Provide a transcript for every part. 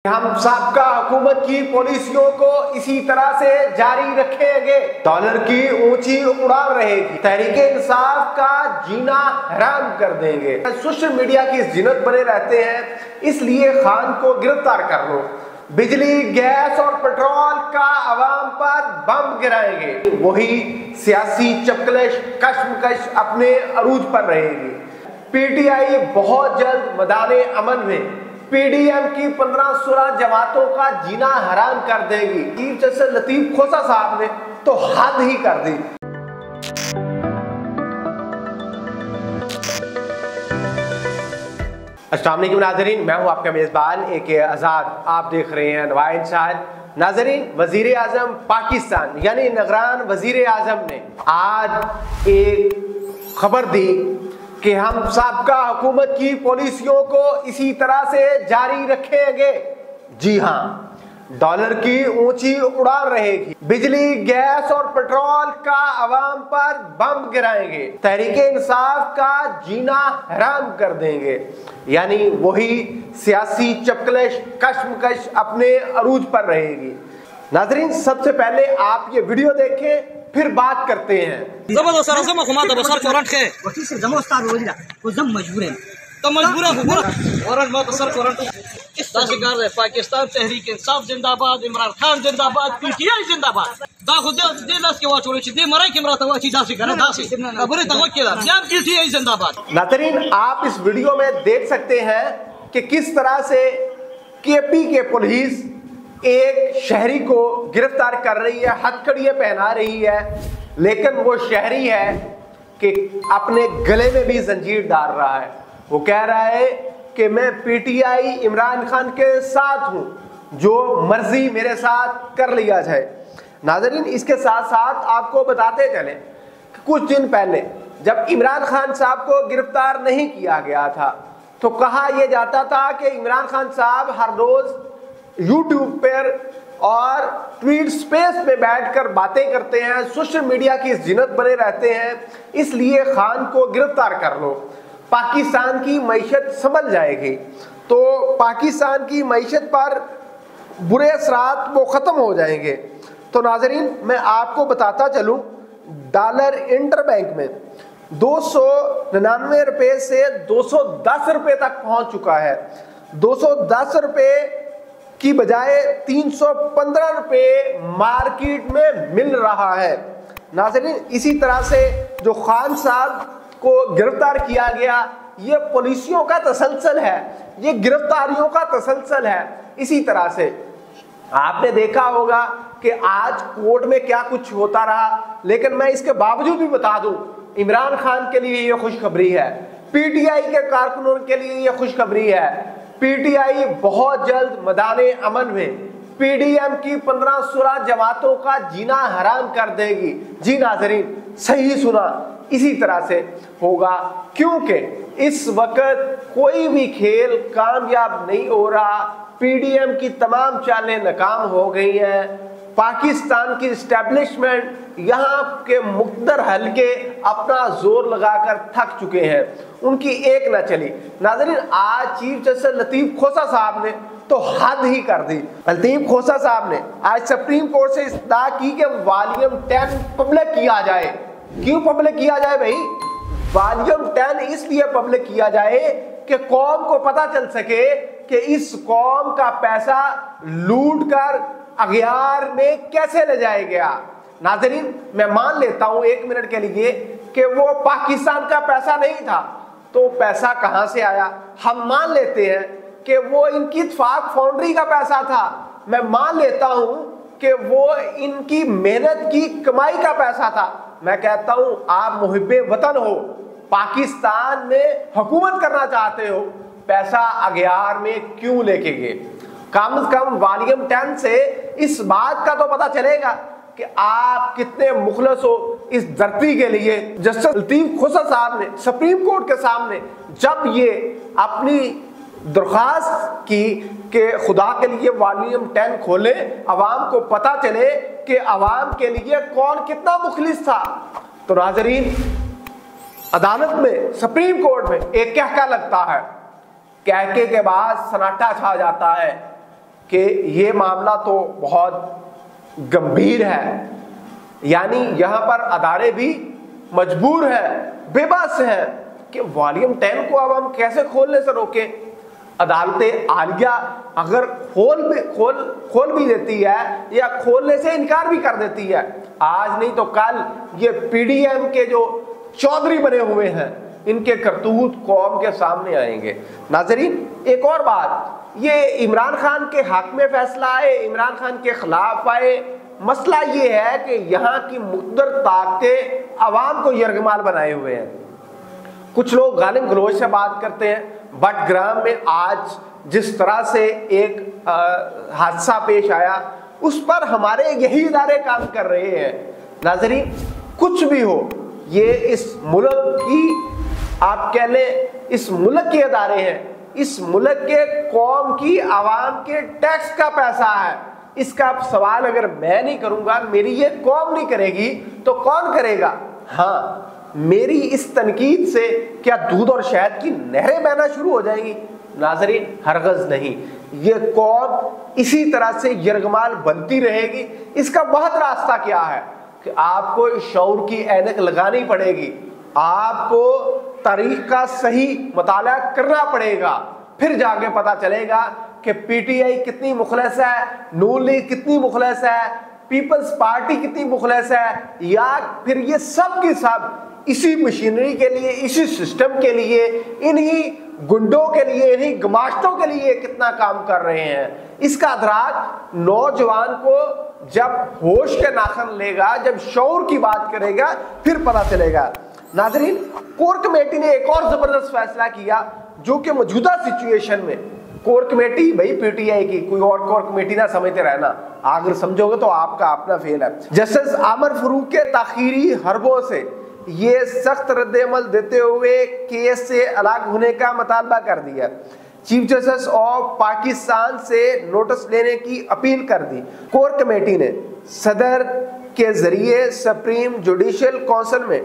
हम साबका हुकूमत की पॉलिसियों को इसी तरह से जारी रखेंगे। डॉलर की ऊंची उड़ान रहेगी, तहरीके इंसाफ का जीना हराम कर देंगे। सोशल मीडिया की जिन्नत बने रहते हैं, इसलिए खान को गिरफ्तार कर लो। बिजली, गैस और पेट्रोल का अवाम पर बम गिराएंगे। वही सियासी चपकलश कश्मकश अपने अरूज पर रहेगी। पीटीआई बहुत जल्द मैदाने अमन में पीडीएम की 15-16 जमातों का जीना हराम कर देगी। चीफ जस्टिस लतीफ खोसा साहब ने तो हद ही कर दी। अस्सलाम वालेकुम नाज़रीन, मैं हूं आपका मेज़बान AK आज़ाद। आप देख रहे हैं नवाया इंसान। नाज़रीन, वज़ीर आज़म पाकिस्तान यानी निगरान वज़ीर आज़म ने आज एक खबर दी कि हम साबका हुकूमत की पॉलिसियों को इसी तरह से जारी रखेंगे। जी हाँ, डॉलर की ऊंची उड़ान रहेगी। बिजली, गैस और पेट्रोल का अवाम पर बम गिराएंगे। तहरीके इंसाफ का जीना हराम कर देंगे। यानी वही सियासी चपकलश कश्मकश अपने अरूज पर रहेगी। नाज़रीन, सबसे पहले आप ये वीडियो देखें, फिर बात करते हैं। पाकिस्तान तहरीक इंसाफ जिंदाबाद, इमरान खान जिंदाबाद, पीटीआई जिंदाबाद। नाज़रीन, आप इस वीडियो में देख सकते हैं कि किस तरह से केपी के पुलिस एक शहरी को गिरफ्तार कर रही है, हथकड़ियां पहना रही है, लेकिन वो शहरी है कि अपने गले में भी जंजीर डाल रहा है। वो कह रहा है कि मैं पीटीआई इमरान खान के साथ हूं, जो मर्जी मेरे साथ कर लिया जाए। नाज़रीन, इसके साथ साथ आपको बताते चले कि कुछ दिन पहले जब इमरान खान साहब को गिरफ्तार नहीं किया गया था तो कहा यह जाता था कि इमरान खान साहब हर रोज यूट्यूब पर और ट्वीट स्पेस पे बैठकर बातें करते हैं, सोशल मीडिया की जिन्नत बने रहते हैं, इसलिए खान को गिरफ्तार कर लो, पाकिस्तान की मईशत संभल जाएगी। तो पाकिस्तान की मईशत पर बुरे असरात वो ख़त्म हो जाएंगे। तो नाज़रीन, मैं आपको बताता चलूँ, डॉलर इंटरबैंक में 299 रुपये से 210 रुपये तक पहुँच चुका है। 210 रुपये की बजाय 315 रुपये मार्केट में मिल रहा है। नाज़रीन, इसी तरह से जो खान साहब को गिरफ्तार किया गया, ये पॉलिसियों का तसलसल है, ये गिरफ्तारियों का तसलसल है। इसी तरह से आपने देखा होगा कि आज कोर्ट में क्या कुछ होता रहा, लेकिन मैं इसके बावजूद भी बता दूं, इमरान खान के लिए ये खुशखबरी है, पीटीआई के कारकुनों के लिए ये खुशखबरी है। पीटीआई बहुत जल्द मैदाने अमन में पीडीएम की 15-16 जमातों का जीना हराम कर देगी। जी नाज़रीन, सही सुना, इसी तरह से होगा, क्योंकि इस वक्त कोई भी खेल कामयाब नहीं हो रहा। पीडीएम की तमाम चालें नाकाम हो गई हैं। पाकिस्तान की इस्टेब्लिशमेंट, यहाँ के मुक़द्दर हल्के अपना जोर लगाकर थक चुके हैं, उनकी एक न चली। नाज़रीन, आज चीफ जस्टिस लतीफ खोसा साहब ने तो हद ही कर दी। लतीफ खोसा साहब ने आज सुप्रीम कोर्ट से इस्तदा की कि वॉल्यूम 10 पब्लिक किया जाए। क्यों पब्लिक किया जाए भाई? वॉल्यूम 10 इसलिए पब्लिक किया जाए कि कौम को पता चल सके कि इस कौम का पैसा लूट कर अगयार में कैसे ले जाया गया। नाज़रीन, मैं मान लेता हूं 1 मिनट के लिए कि वो पाकिस्तान का पैसा नहीं था, तो पैसा कहां से आया? हम मान लेते हैं कि वो इनकी इत्तेफाक फाउंड्री का पैसा था। मैं मान लेता हूं कि वो इनकी मेहनत की कमाई का पैसा था। मैं कहता हूं, आप मुहिब्बे वतन हो, पाकिस्तान में हुकूमत करना चाहते हो, पैसा अगयार में क्यों लेके गए? कम से कम वॉल्यूम 10 से इस बात का तो पता चलेगा कि आप कितने मुखलस हो इस धरती के लिए। जस्टिस लतीफ खोसा साहब ने सुप्रीम कोर्ट के सामने जब ये अपनी दरख्वास्त की कि खुदा के लिए वॉल्यूम 10 खोले, अवाम को पता चले कि अवाम के लिए कौन कितना मुखलिस था, तो नाज़रीन, अदालत में, सुप्रीम कोर्ट में एक कहका लगता है, कहके के बाद सन्नाटा छा जाता है। कि ये मामला तो बहुत गंभीर है, यानी यहाँ पर अदारे भी मजबूर हैं, बेबस हैं कि वॉल्यूम 10 को अब हम कैसे खोलने से रोकें। अदालतें आलिया अगर खोल भी देती है या खोलने से इनकार भी कर देती है, आज नहीं तो कल ये पीडीएम के जो चौधरी बने हुए हैं इनके करतूत कौम के सामने आएंगे। नाजरीन, एक और बात, ये इमरान खान के हक में फैसला आए, इमरान खान के खिलाफ आए, मसला ये है कि यहाँ की मुक़द्दर ताकतें अवाम को यरगमाल बनाए हुए हैं। कुछ लोग गालिब गलौज से बात करते हैं, बटग्राम में आज जिस तरह से एक हादसा पेश आया उस पर हमारे यही इदारे काम कर रहे हैं। नाज़रीन, कुछ भी हो, ये इस मुल्क की, आप कह लें इस मुल्क के इदारे हैं, इस मुल्क के कौम की आवाम के टैक्स का पैसा है। इसका सवाल अगर मैं नहीं करूंगा, मेरी ये कौम नहीं करेगी तो कौन करेगा? हाँ, मेरी इस तनकीद से क्या दूध और शहद की नहरें बहना शुरू हो जाएंगी? नाज़रीन, हरगज़ नहीं। ये कौम इसी तरह से यरगमाल बनती रहेगी। इसका बहुत रास्ता क्या है कि आपको शऊर की ऐनक लगानी पड़ेगी, आपको तारीख का सही मुताला करना पड़ेगा, फिर जाके पता चलेगा कि पीटीआई कितनी मुखलस है, नून लीग कितनी मुखलस है, पीपल्स पार्टी कितनी मुखलस है, या फिर ये सब की सब इसी मशीनरी के लिए, इसी सिस्टम के लिए, इन्हीं गुंडों के लिए, इन्हीं गमाश्तों के लिए कितना काम कर रहे हैं। इसका अदराक नौजवान को जब होश के नाखन लेगा, जब शऊर की बात करेगा, फिर पता चलेगा। नाज़रीन, कोर कमेटी ने एक और जबरदस्त फैसला किया जो कि मौजूदा सिचुएशन में, कोर कमेटी भाई पीटीआई की, कोई और कोर कमेटी ना समझते रहना, अगर समझोगे तो आपका अपना फेल है। जस्टिस आमर फरूक के ताखीरी हरबों से ये सख्त रद्द-ए-अमल देते हुए केस से अलग होने का मुतालबा कर दिया। चीफ जस्टिस ऑफ पाकिस्तान से नोटिस लेने की अपील कर दी। कोर कमेटी ने सदर के जरिए सुप्रीम जुडिशल काउंसिल में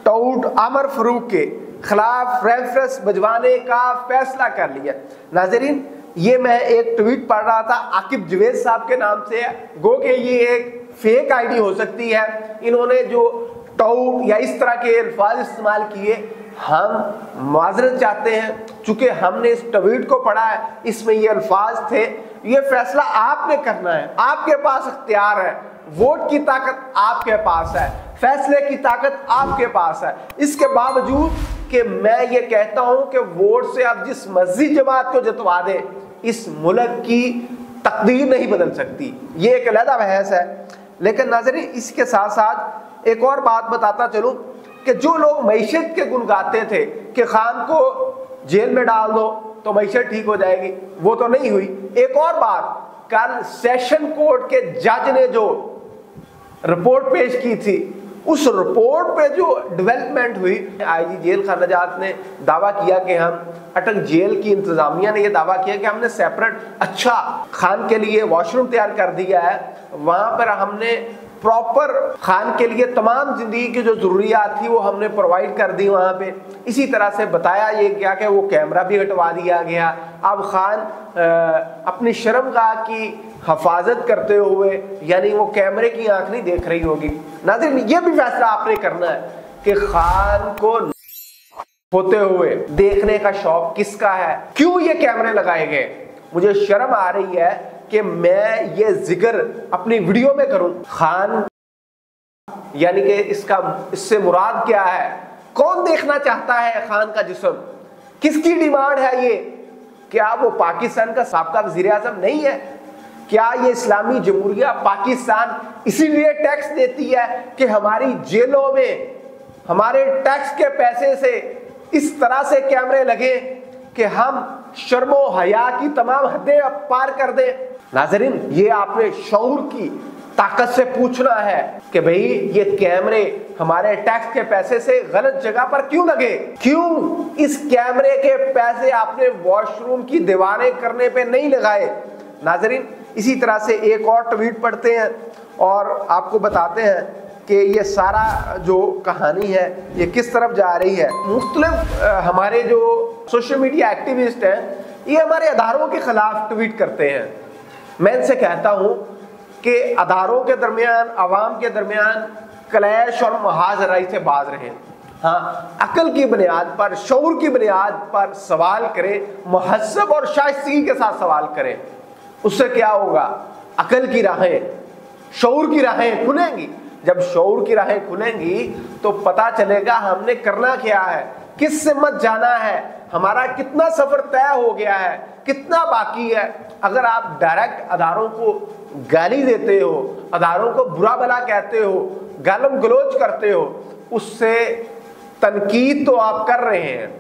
टाउट आमर फरूक के खिलाफ रेफरेंस भिजवाने का फैसला कर लिया। नाजरीन, ये मैं एक ट्वीट पढ़ रहा था आकिब जवेद साहब के नाम से, गो कि ये एक फेक आईडी हो सकती है, इन्होंने जो टाउट या इस तरह के अल्फाज इस्तेमाल किए। हम माजरत चाहते हैं, चूंकि हमने इस ट्वीट को पढ़ा है, इसमें ये अल्फाज थे। ये फैसला आपने करना है, आपके पास इख्तियार है, वोट की ताकत आपके पास है, फैसले की ताकत आपके पास है। इसके बावजूद कि मैं ये कहता हूं कि वोट से आप जिस मर्जी जमात को जितवा दे, इस मुल्क की तकदीर नहीं बदल सकती, ये एक अलग बहस है। लेकिन नाज़रीन, इसके साथ साथ एक और बात बताता चलूं कि जो लोग मईशत के गुण गाते थे कि खान को जेल में डाल दो तो मईशत ठीक हो जाएगी, वो तो नहीं हुई। एक और बात, कल सेशन कोर्ट के जज ने जो रिपोर्ट पेश की थी, उस रिपोर्ट पे जो डेवलपमेंट हुई, आईजी जेल खान नजात ने दावा किया कि हम अटक जेल की इंतजामिया ने यह दावा किया कि हमने सेपरेट अच्छा खान के लिए वॉशरूम तैयार कर दिया है, वहां पर हमने प्रॉपर खान के लिए तमाम जिंदगी की जो जरूरियात थी वो हमने प्रोवाइड कर दी वहाँ पे। इसी तरह से बताया ये गया कि वो कैमरा भी हटवा दिया गया। अब खान अपनी शर्मगाह की हिफाजत करते हुए, यानी वो कैमरे की आंख नहीं देख रही होगी। नाज़रीन, ये भी फैसला आपने करना है कि खान को होते हुए देखने का शौक किसका है, क्यों ये कैमरे लगाए गए। मुझे शर्म आ रही है कि मैं ये जिक्र अपनी वीडियो में करूं। खान यानी कि इससे मुराद क्या है, कौन देखना चाहता है खान का जिस्म, किसकी डिमांड है ये? क्या वो पाकिस्तान का साबका वज़ीर आज़म नहीं है? क्या ये इस्लामी जमहूरिया पाकिस्तान इसीलिए टैक्स देती है कि हमारी जेलों में हमारे टैक्स के पैसे से इस तरह से कैमरे लगे कि हम शर्मो हया की तमाम हदें पार कर दें? नाज़रीन, ये आपने शऊर की ताकत से पूछना है कि भाई ये कैमरे हमारे टैक्स के पैसे से गलत जगह पर क्यों लगे, क्यों इस कैमरे के पैसे आपने वॉशरूम की दीवारें करने पे नहीं लगाए। नाज़रीन, इसी तरह से एक और ट्वीट पढ़ते हैं और आपको बताते हैं कि ये सारा जो कहानी है ये किस तरफ जा रही है। मुख्तलिफ हमारे जो सोशल मीडिया एक्टिविस्ट हैं ये हमारे अदारों के खिलाफ ट्वीट करते हैं, मैं इनसे कहता हूं कि अदारों के दरमियान, अवाम के दरमियान क्लैश और मुहाजराई से बाज रहें। हाँ, अकल की बुनियाद पर, शऊर की बुनियाद पर सवाल करें, मुहज्जब और शाइस्तगी के साथ सवाल करें। उससे क्या होगा? अकल की राहें, शऊर की राहें खुलेंगी। जब शऊर की राहें खुलेंगी तो पता चलेगा हमने करना क्या है, किस सिमत जाना है, हमारा कितना सफर तय हो गया है, कितना बाकी है। अगर आप डायरेक्ट अदारों को गाली देते हो, अदारों को बुरा भला कहते हो, गालम गलोच करते हो, उससे तनकीद तो आप कर रहे हैं,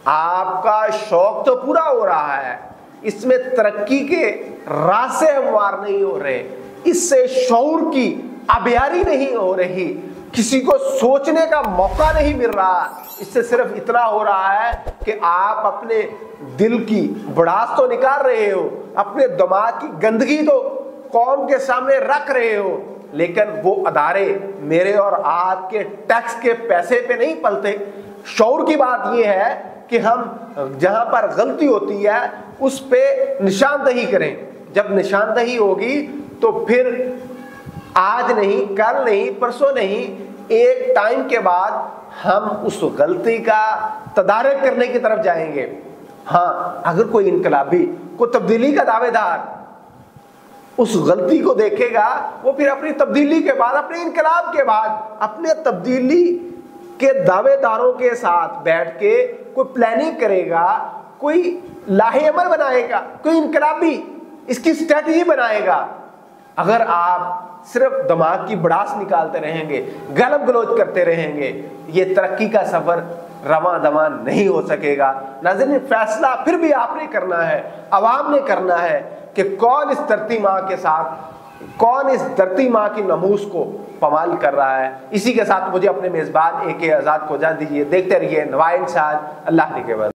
आपका शौक तो पूरा हो रहा है, इसमें तरक्की के रास्ते हमवार नहीं हो रहे, इससे शऊर की आबियारी नहीं हो रही, किसी को सोचने का मौका नहीं मिल रहा। इससे सिर्फ इतना हो रहा है कि आप अपने दिल की भड़ास तो निकाल रहे हो, अपने दिमाग की गंदगी तो कौम के सामने रख रहे हो, लेकिन वो अदारे मेरे और आपके टैक्स के पैसे पे नहीं पलते। शऊर की बात ये है कि हम जहां पर गलती होती है उस पे निशानदही करें। जब निशानदही होगी तो फिर आज नहीं, कल नहीं, परसों नहीं, एक टाइम के बाद हम उस गलती का तदारक करने की तरफ जाएंगे। हाँ, अगर कोई इनकलाबी, कोई तब्दीली का दावेदार उस गलती को देखेगा, वो फिर अपनी तब्दीली के बाद, अपने इनकलाब के बाद, अपने तब्दीली के दावेदारों के साथ बैठ के कोई प्लानिंग करेगा, कोई लाहेअमल बनाएगा, कोई इनकलाबी इसकी स्ट्रेटजी बनाएगा। अगर आप सिर्फ दिमाग की भड़ास निकालते रहेंगे, गालम गलोच करते रहेंगे, ये तरक्की का सफर रवां दवां नहीं हो सकेगा। नाज़रीन, फैसला फिर भी आपने करना है, अवाम ने करना है कि कौन इस धरती माँ के साथ, कौन इस धरती माँ की नमूस को पमाल कर रहा है। इसी के साथ मुझे अपने मेजबान AK आज़ाद को इजाज़त दीजिए। देखते रहिए नवाए इंसान, अल्लाह के बाद।